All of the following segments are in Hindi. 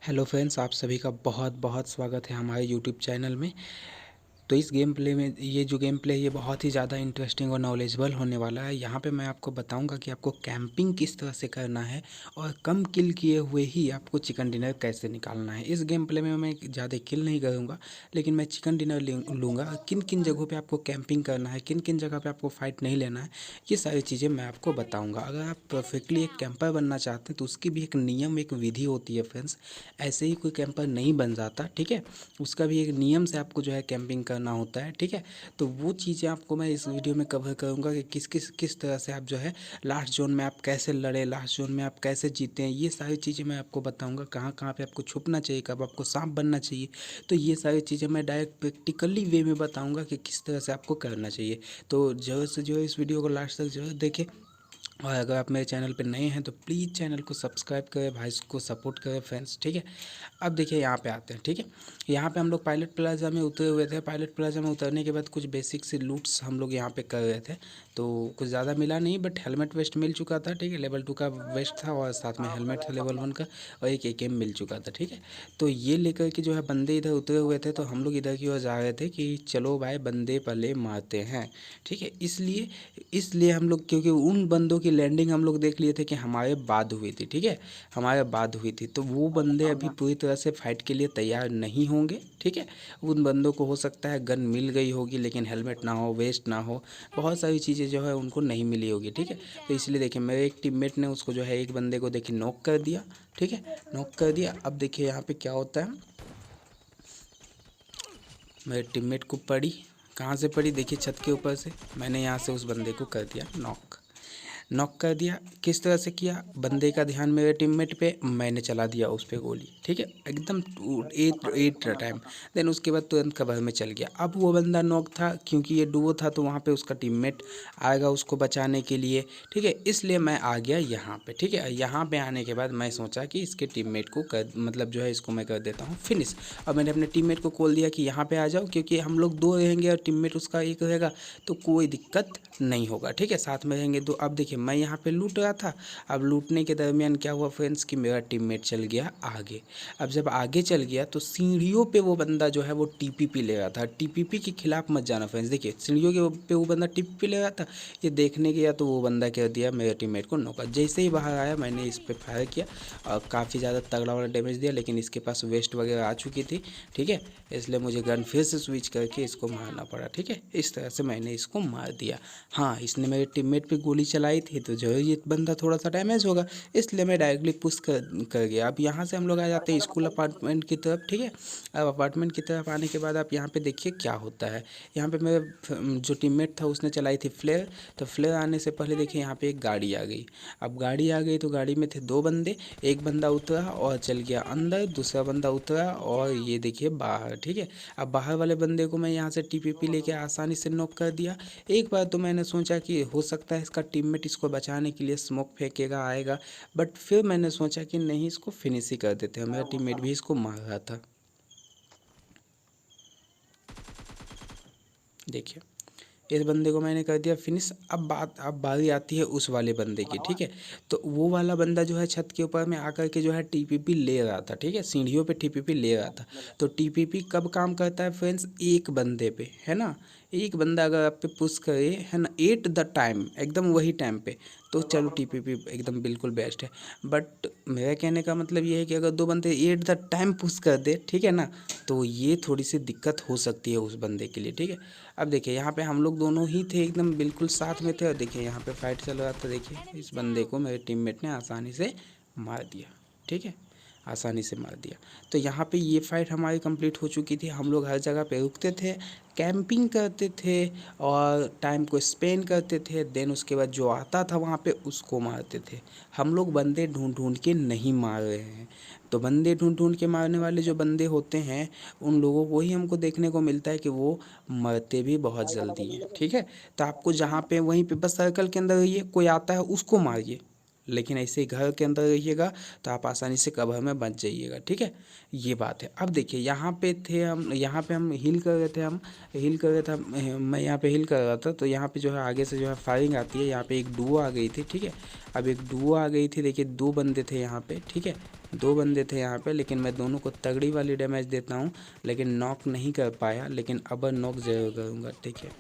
हेलो फ्रेंड्स, आप सभी का बहुत बहुत स्वागत है हमारे यूट्यूब चैनल में। तो इस गेम प्ले में ये जो गेम प्ले है ये बहुत ही ज़्यादा इंटरेस्टिंग और नॉलेजेबल होने वाला है। यहाँ पे मैं आपको बताऊंगा कि आपको कैंपिंग किस तरह से करना है और कम किल किए हुए ही आपको चिकन डिनर कैसे निकालना है। इस गेम प्ले में मैं ज़्यादा किल नहीं करूँगा, लेकिन मैं चिकन डिनर लूँगा। किन किन जगहों पे आपको कैंपिंग करना है, किन किन जगह पे आपको फाइट नहीं लेना है, ये सारी चीज़ें मैं आपको बताऊँगा। अगर आप परफेक्टली एक कैंपर बनना चाहते हैं तो उसकी भी एक नियम, एक विधि होती है फ्रेंड्स। ऐसे ही कोई कैंपर नहीं बन जाता, ठीक है। उसका भी एक नियम से आपको जो है कैंपिंग करना होता है, ठीक है। तो वो चीज़ें आपको मैं इस वीडियो में कवर करूँगा कि किस तरह से आप जो है लास्ट जोन में आप कैसे लड़े, लास्ट जोन में आप कैसे जीते हैं। ये सारी चीज़ें मैं आपको बताऊँगा, कहाँ कहाँ पे आपको छुपना चाहिए, कब आपको सांप बनना चाहिए। तो ये सारी चीज़ें मैं डायरेक्ट प्रैक्टिकली वे में बताऊँगा कि किस तरह से आपको करना चाहिए। तो ज़रूर से जो है इस वीडियो को लास्ट तक ज़रूर देखें। और अगर आप मेरे चैनल पर नए हैं तो प्लीज़ चैनल को सब्सक्राइब करें, भाई को सपोर्ट करें फ्रेंड्स, ठीक है। अब देखिए यहाँ पे आते हैं, ठीक है। यहाँ पे हम लोग पायलट प्लाजा में उतरे हुए थे। पायलट प्लाजा में उतरने के बाद कुछ बेसिक से लूट्स हम लोग यहाँ पे कर रहे थे। तो कुछ ज़्यादा मिला नहीं, बट हेलमेट वेस्ट मिल चुका था, ठीक है। लेवल 2 का वेस्ट था और साथ में हेलमेट था लेवल 1 का, और एक एकेएम मिल चुका था, ठीक है। तो ये लेकर के जो है बंदे इधर उतरे हुए थे, तो हम लोग इधर की ओर जा रहे थे कि चलो भाई बंदे पहले मारते हैं, ठीक है। इसलिए इसलिए हम लोग, क्योंकि उन बंदों की लैंडिंग हम लोग देख लिए थे कि हमारे बाद हुई थी, ठीक है, हमारे बाद हुई थी। तो वो बंदे अभी पूरी तरह से फाइट के लिए तैयार नहीं होंगे, ठीक है। उन बंदों को हो सकता है गन मिल गई होगी लेकिन हेलमेट ना हो, वेस्ट ना हो, बहुत सारी चीज़ें जो है उनको नहीं मिली होगी, ठीक है। तो इसलिए देखिए मेरे एक टीममेट ने उसको जो है एक बंदे को देखिए नॉक कर दिया, ठीक है, नॉक कर दिया। अब देखिए यहाँ पे क्या होता है, मेरे टीममेट को पड़ी, कहाँ से पड़ी देखिए, छत के ऊपर से। मैंने यहाँ से उस बंदे को कर दिया नॉक, नॉक कर दिया। किस तरह से किया, बंदे का ध्यान मेरे टीममेट पे, मैंने चला दिया उस पर गोली, ठीक है, एकदम एट एट टाइम। देन उसके बाद तुरंत कवर में चल गया। अब वो बंदा नॉक था, क्योंकि ये डुओ था तो वहाँ पे उसका टीममेट आएगा उसको बचाने के लिए, ठीक है। इसलिए मैं आ गया यहाँ पे, ठीक है। यहाँ पे आने के बाद मैं सोचा कि इसके टीममेट को कर, मतलब जो है इसको मैं कर देता हूँ फिनिश। अब मैंने अपने टीममेट को कॉल दिया कि यहाँ पे आ जाओ, क्योंकि हम लोग दो रहेंगे और टीममेट उसका एक रहेगा, तो कोई दिक्कत नहीं होगा, ठीक है, साथ में रहेंगे। तो अब देखिए मैं यहाँ पे लूट रहा था। अब लूटने के दरमियान क्या हुआ फ्रेंड्स कि मेरा टीममेट चल गया आगे। अब जब आगे चल गया तो सीढ़ियों पे वो बंदा जो है वो टीपीपी ले रहा था। टीपीपी के खिलाफ मत जाना फ्रेंड्स। देखिए सीढ़ियों के पे वो बंदा टीपीपी ले रहा था, ये देखने गया तो वो बंदा क्या दिया, मेरे टीममेट को नौका। जैसे ही बाहर आया मैंने इस पर फायर किया और काफ़ी ज़्यादा तगड़ा वाला डैमेज दिया, लेकिन इसके पास वेस्ट वगैरह आ चुकी थी, ठीक है। इसलिए मुझे गन फिर से स्विच करके इसको मारना पड़ा, ठीक है। इस तरह से मैंने इसको मार दिया। हाँ, इसने मेरे टीममेट पे गोली चलाई थी तो जो है ये बंदा थोड़ा सा डैमेज होगा, इसलिए मैं डायरेक्टली पुश कर गया। अब यहाँ से हम लोग आ जाते हैं स्कूल अपार्टमेंट की तरफ, ठीक है। अब अपार्टमेंट की तरफ आने के बाद आप यहाँ पे देखिए क्या होता है। यहाँ पे मेरे जो टीममेट था उसने चलाई थी फ्लेयर, तो फ्लेयर आने से पहले देखिए यहाँ पे एक गाड़ी आ गई। अब गाड़ी आ गई तो गाड़ी में थे दो बंदे, एक बंदा उतरा और चल गया अंदर, दूसरा बंदा उतरा और ये देखिए बाहर, ठीक है। अब बाहर वाले बंदे को मैं यहाँ से टीपीपी लेके आसानी से नॉक कर दिया। एक बार तो मैंने सोचा कि हो सकता है इसका टीममेट इसको बचाने के लिए स्मोक फेंकेगा, आएगा, बट फिर मैंने सोचा कि नहीं, इसको फिनिश ही कर देते हैं। मेरा टीममेट भी इसको मार रहा था, देखिए इस बंदे को मैंने कर दिया फिनिश। अब बारी आती है उस वाले बंदे की, ठीक है। तो वो वाला बंदा जो है छत के ऊपर में आकर के जो है टीपीपी ले रहा था, ठीक है, सीढ़ियों पे टीपीपी ले रहा था। तो टीपीपी कब काम करता है फ्रेंड्स, एक बंदे पे, है ना। एक बंदा अगर आप पे पुश करे, है ना, एट द टाइम, एकदम वही टाइम पे, तो चलो टीपीपी एकदम बिल्कुल बेस्ट है। बट मेरा कहने का मतलब ये है कि अगर दो बंदे एट द टाइम पुश कर दे, ठीक है ना, तो ये थोड़ी सी दिक्कत हो सकती है उस बंदे के लिए, ठीक है। अब देखिए यहाँ पे हम लोग दोनों ही थे, एकदम बिल्कुल साथ में थे, और देखिए यहाँ पे फाइट चल रहा था। देखिए इस बंदे को मेरे टीममेट ने आसानी से मार दिया, ठीक है, आसानी से मार दिया। तो यहाँ पे ये फाइट हमारी कंप्लीट हो चुकी थी। हम लोग हर जगह पे रुकते थे, कैंपिंग करते थे और टाइम को स्पेंड करते थे। देन उसके बाद जो आता था वहाँ पे उसको मारते थे। हम लोग बंदे ढूंढ ढूंढ के नहीं मार रहे हैं। तो बंदे ढूंढ ढूंढ के मारने वाले जो बंदे होते हैं उन लोगों को ही हमको देखने को मिलता है कि वो मरते भी बहुत जल्दी हैं, ठीक है। तो आपको जहाँ पे वहीं पे बस सर्कल के अंदर रहिए, कोई आता है उसको मारिए, लेकिन ऐसे ही घर के अंदर रहिएगा तो आप आसानी से कवर में बच जाइएगा, ठीक है, ये बात है। अब देखिए यहाँ पे थे हम, यहाँ पे हम हील कर रहे थे, हम हील कर रहे थे, मैं यहाँ पे हील कर रहा था, तो यहाँ पे जो है आगे से जो है फायरिंग आती है। यहाँ पे एक डुओ आ गई थी, ठीक है, अब एक डुओ आ गई थी, देखिए 2 बंदे थे यहाँ पे, ठीक है, 2 बंदे थे यहाँ पे, लेकिन मैं दोनों को तगड़ी वाली डैमेज देता हूँ, लेकिन नॉक नहीं कर पाया, लेकिन अब नॉक जरूर करूँगा, ठीक है।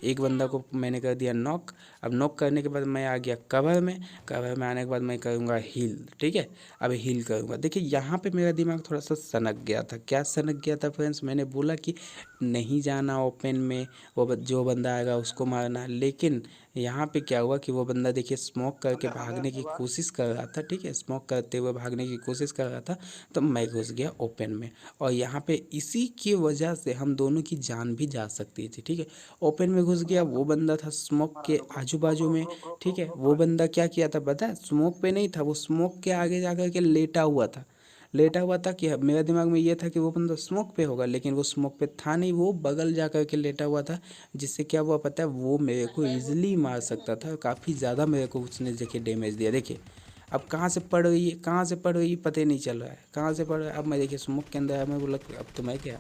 एक बंदा को मैंने कर दिया नॉक। अब नॉक करने के बाद मैं आ गया कवर में, कवर में आने के बाद मैं करूँगा हील, ठीक है, अब हील करूँगा। देखिए यहाँ पे मेरा दिमाग थोड़ा सा सनक गया था। क्या सनक गया था फ्रेंड्स? मैंने बोला कि नहीं जाना ओपन में, वो जो बंदा आएगा उसको मारना, लेकिन यहाँ पे क्या हुआ कि वो बंदा देखिए स्मोक करके भागने की कोशिश कर रहा था, ठीक है, स्मोक करते हुए भागने की कोशिश कर रहा था, तो मैं घुस गया ओपन में, और यहाँ पे इसी की वजह से हम दोनों की जान भी जा सकती थी, ठीक है। ओपन में घुस गया, वो बंदा था स्मोक के आजू बाजू में, ठीक है, वो बंदा क्या किया था पता है? स्मोक पे नहीं था, वो स्मोक के आगे जाकर के लेटा हुआ था, लेटा हुआ था। कि मेरे दिमाग में ये था कि वो बंदा स्मोक पे होगा, लेकिन वो स्मोक पे था नहीं, वो बगल जा कर के लेटा हुआ था, जिससे क्या हुआ पता है? वो मेरे को इजीली मार सकता था, काफ़ी ज़्यादा मेरे को उसने देखिए डैमेज दिया। देखिए अब कहाँ से पड़ रही है, कहाँ से पड़ रही है पता ही नहीं चल रहा है, कहाँ से पड़ रहा है। अब मैं देखिए स्मोक के अंदर, मैं बोला अब तो मैं क्या,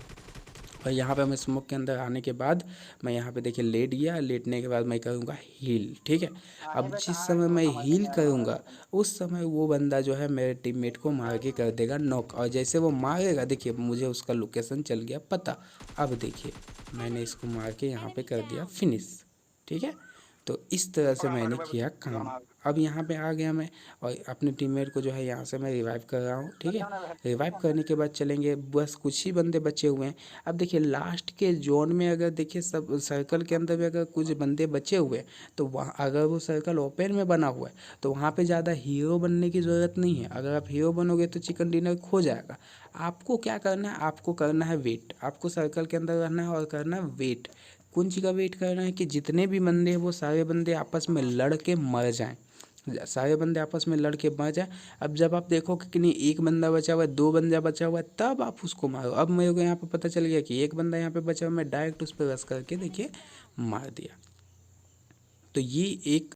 और यहाँ पे मैं स्मोक के अंदर आने के बाद मैं यहाँ पे देखिए लेट गया, लेटने के बाद मैं करूँगा हील, ठीक है। अब जिस समय मैं हील करूँगा उस समय वो बंदा जो है मेरे टीममेट को मार के कर देगा नॉक, और जैसे वो मारेगा देखिए मुझे उसका लोकेशन चल गया पता। अब देखिए मैंने इसको मार के यहाँ पे कर दिया फिनिश, ठीक है। तो इस तरह से मैंने किया काम। अब यहाँ पे आ गया मैं, और अपने टीममेट को जो है यहाँ से मैं रिवाइव कर रहा हूँ, ठीक है। रिवाइव करने के बाद चलेंगे, बस कुछ ही बंदे बचे हुए हैं। अब देखिए लास्ट के जोन में अगर देखिए सब सर्कल के अंदर भी अगर कुछ बंदे बचे हुए हैं, तो वहाँ अगर वो सर्कल ओपन में बना हुआ है तो वहाँ पे ज़्यादा हीरो बनने की ज़रूरत नहीं है। अगर आप हीरो बनोगे तो चिकन डिनर खो जाएगा। आपको क्या करना है? आपको करना है वेट, आपको सर्कल के अंदर रहना है और करना है वेट। कौन चीज़ का वेट करना है? कि जितने भी बंदे हैं वो सारे बंदे आपस में लड़ के मर जाएं, सारे बंदे आपस में लड़ के मर जाए। अब जब आप देखो कि नहीं एक बंदा बचा हुआ है, 2 बंदा बचा हुआ है, तब आप उसको मारो। अब मेरे को यहाँ पे पता चल गया कि एक बंदा यहाँ पे बचा हुआ, मैं डायरेक्ट उस पर रस करके देखिए मार दिया। तो ये एक